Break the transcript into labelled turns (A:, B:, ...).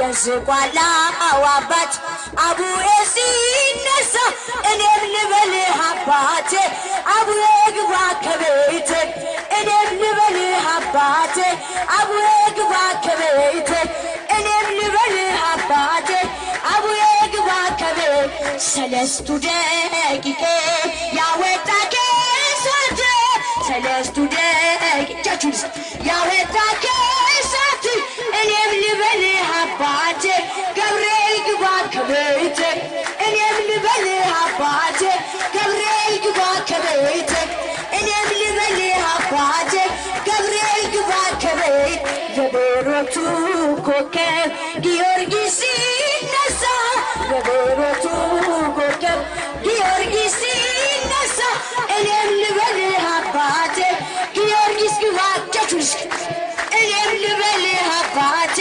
A: የዝቋላ አባት አቡዬ ሲነሳ እኔም ልበልህ አባቴ አቡዬ ግባ ከቤቴ እኔም ልበልህ አባቴ አቡዬ ግባ ከቤቴ እኔም ልበልህ አባቴ አቡዬ ግባ ከቤቴ ሰለስቱ ደቂቄ ያወጣ ከእሳት ሰለስቱ ደቂቃችን ያወጣ ከእሳት እኔም ልበልህ አባቴ ገብርኤል ግባ ከቤቴ እኔም ልበልህ አባቴ ገብርኤል ግባ ከቤቴ እኔም ልበልህ አባቴ ገብርኤል ግባ ከቤቴ የበረቱ ኮከብ ጊዮርጊስ ሲነሳ የበረቱ ኮከብ ጊዮርጊስ ሲነሳ እኔም ልበልህ አባቴ ጊዮርጊስ ግባ እኔም ልበልህ አባቴ